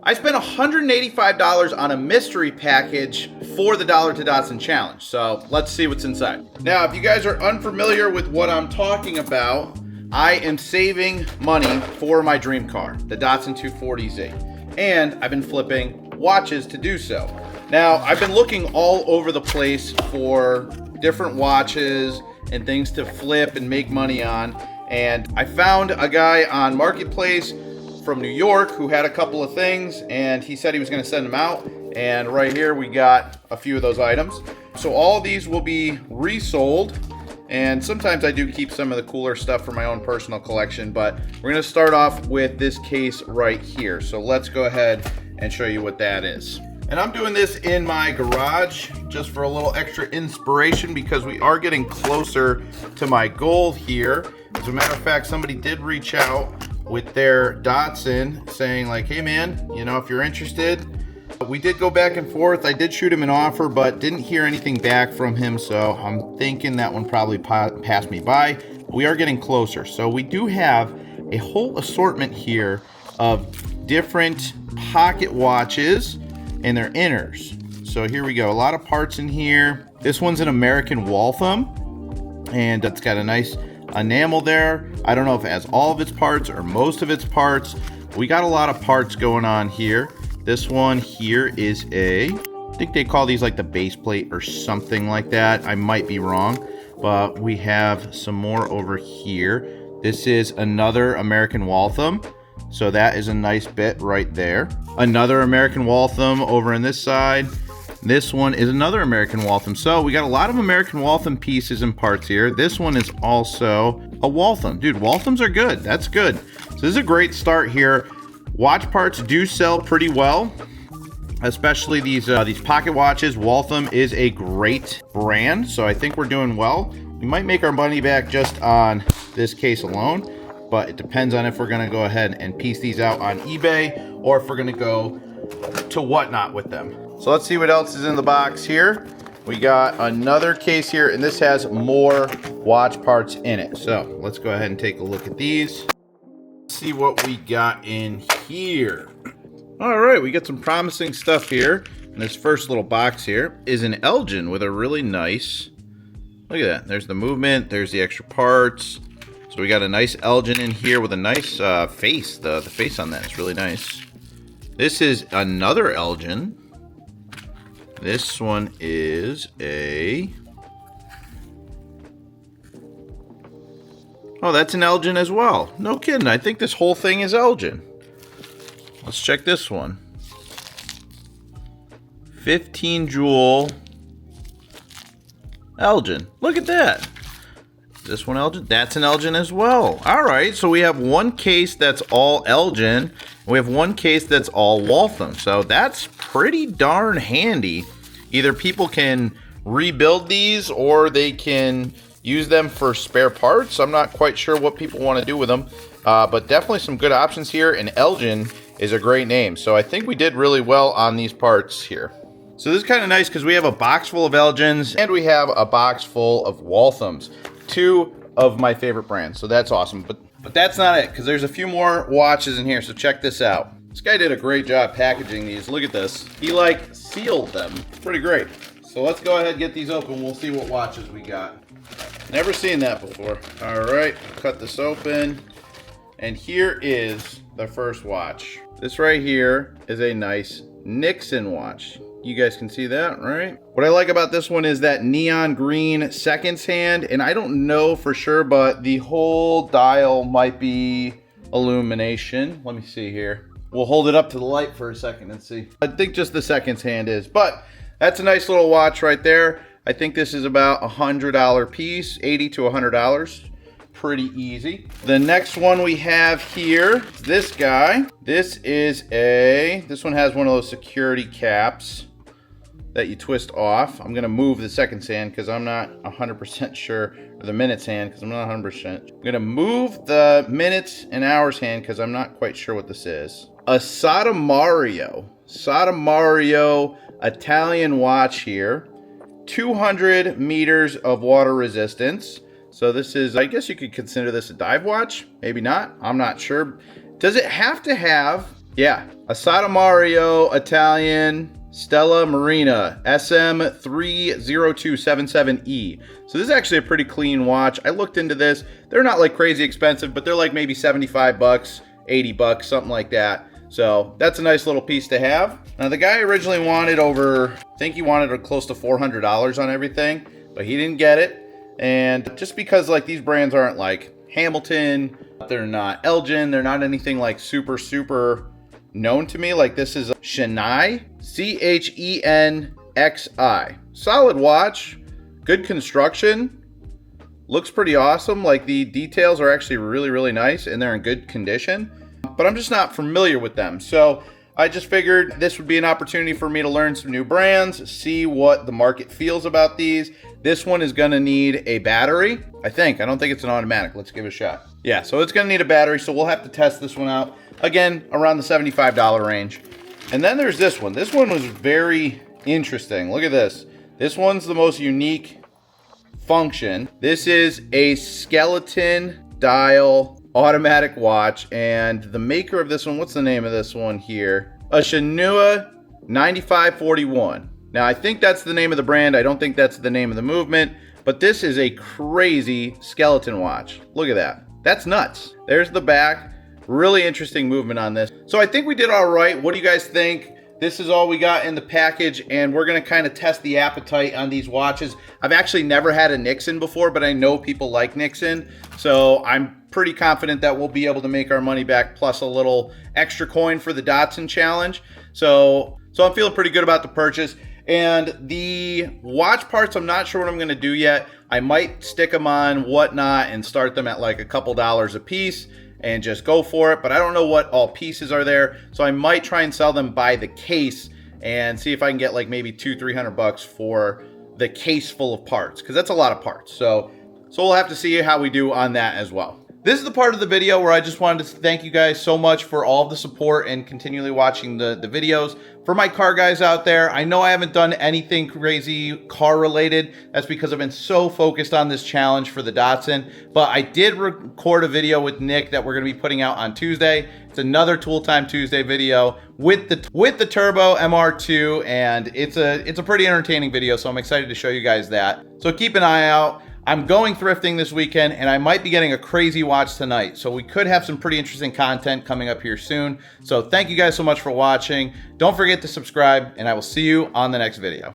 I spent $185 on a mystery package for the Dollar to Datsun challenge. So let's see what's inside. Now, if you guys are unfamiliar with what I'm talking about, I am saving money for my dream car, the Datsun 240Z. And I've been flipping watches to do so. Now, I've been looking all over the place for different watches and things to flip and make money on. And I found a guy on Marketplace from New York who had a couple of things, and he said he was going to send them out. And right here we got a few of those items. So all of these will be resold, and sometimes I do keep some of the cooler stuff for my own personal collection, but we're going to start off with this case right here. So let's go ahead and show you what that is. And I'm doing this in my garage just for a little extra inspiration because we are getting closer to my goal here. As a matter of fact, somebody did reach out with their Datsun saying like, hey man, you know, if you're interested. We did go back and forth. I did shoot him an offer, but didn't hear anything back from him. So I'm thinking that one probably passed me by. We are getting closer. So we do have a whole assortment here of different pocket watches and their inners. So here we go. A lot of parts in here. This one's an American Waltham, and it's got a nice enamel there. I don't know if it has all of its parts or most of its parts. We got a lot of parts going on here. This one here is I think they call these like the base plate or something like that. I might be wrong, but we have some more over here. This is another American Waltham. So that is a nice bit right there. Another American Waltham over on this side. This one is another American Waltham. So we got a lot of American Waltham pieces and parts here. This one is also a Waltham. Dude, Walthams are good. That's good. So this is a great start here. Watch parts do sell pretty well, especially these pocket watches. Waltham is a great brand, so I think we're doing well. We might make our money back just on this case alone, but it depends on if we're gonna go ahead and piece these out on eBay or if we're gonna go to Whatnot with them. So let's see what else is in the box here. We got another case here, and this has more watch parts in it. So let's go ahead and take a look at these. Let's see what we got in here. All right, we got some promising stuff here. And this first little box here is an Elgin with a really nice, look at that. There's the movement, there's the extra parts. So we got a nice Elgin in here with a nice face. The face on that is really nice. This is another Elgin. This one is oh, that's an Elgin as well. No kidding. I think this whole thing is Elgin. Let's check this one. 15 jewel Elgin. Look at that. This one Elgin? That's an Elgin as well. All right, so we have one case that's all Elgin. We have one case that's all Waltham. So that's pretty darn handy. Either people can rebuild these or they can use them for spare parts. I'm not quite sure what people want to do with them, but definitely some good options here. And Elgin is a great name. So I think we did really well on these parts here. So this is kind of nice because we have a box full of Elgins and we have a box full of Walthams. Two of my favorite brands. So that's awesome. But that's not it, because there's a few more watches in here. So check this out. This guy did a great job packaging these. Look at this. He like sealed them. It's pretty great. So let's go ahead and get these open. We'll see what watches we got. Never seen that before. All right, cut this open. And here is the first watch. This right here is a nice Nixon watch. You guys can see that, right? What I like about this one is that neon green seconds hand, and I don't know for sure, but the whole dial might be illumination. Let me see here. We'll hold it up to the light for a second and see. I think just the seconds hand is, but that's a nice little watch right there. I think this is about $100 piece, $80 to $100. Pretty easy. The next one we have here, this guy. This one has one of those security caps that you twist off. I'm gonna move the seconds hand because I'm not 100% sure, or the minutes hand because I'm not 100%. I'm gonna move the minutes and hours hand because I'm not quite sure what this is. A Sotomario Italian watch here. 200 meters of water resistance. So this is, I guess you could consider this a dive watch. Maybe not, I'm not sure. Does it have to have Yeah, Asada Mario Italian Stella Marina SM30277E. So this is actually a pretty clean watch. I looked into this. They're not like crazy expensive, but they're like maybe 75 bucks, 80 bucks, something like that. So that's a nice little piece to have. Now the guy originally wanted I think he wanted close to $400 on everything, but he didn't get it. And just because like these brands aren't like Hamilton, they're not Elgin, they're not anything like super known to me. Like this is a Chenxi, Chenxi. Solid watch, good construction, looks pretty awesome. Like the details are actually really nice and they're in good condition, but I'm just not familiar with them. So I just figured this would be an opportunity for me to learn some new brands, see what the market feels about these. This one is gonna need a battery, I think. I don't think it's an automatic. Let's give it a shot. Yeah, so it's gonna need a battery, so we'll have to test this one out. Again, around the $75 range. And then there's this one. This one was very interesting. Look at this. This one's the most unique function. This is a skeleton dial automatic watch, and the maker of this one, what's the name of this one here? A Shinua 9541. Now, I think that's the name of the brand. I don't think that's the name of the movement, but this is a crazy skeleton watch. Look at that. That's nuts. There's the back. Really interesting movement on this. So I think we did all right. What do you guys think? This is all we got in the package, and we're gonna kind of test the appetite on these watches. I've actually never had a Nixon before, but I know people like Nixon. So I'm pretty confident that we'll be able to make our money back plus a little extra coin for the Datsun challenge. So I'm feeling pretty good about the purchase. And the watch parts, I'm not sure what I'm gonna do yet. I might stick them on Whatnot and start them at like a couple dollars a piece and just go for it, but I don't know what all pieces are there, so I might try and sell them by the case and see if I can get like maybe $200-300 bucks for the case full of parts, because that's a lot of parts. So we'll have to see how we do on that as well. This is the part of the video where I just wanted to thank you guys so much for all of the support and continually watching the videos. For my car guys out there, I know I haven't done anything crazy car related. That's because I've been so focused on this challenge for the Datsun. But I did record a video with Nick that we're gonna be putting out on Tuesday. It's another Tool Time Tuesday video with the Turbo MR2, and it's a pretty entertaining video, so I'm excited to show you guys that. So keep an eye out. I'm going thrifting this weekend, and I might be getting a crazy watch tonight. So we could have some pretty interesting content coming up here soon. So thank you guys so much for watching. Don't forget to subscribe, and I will see you on the next video.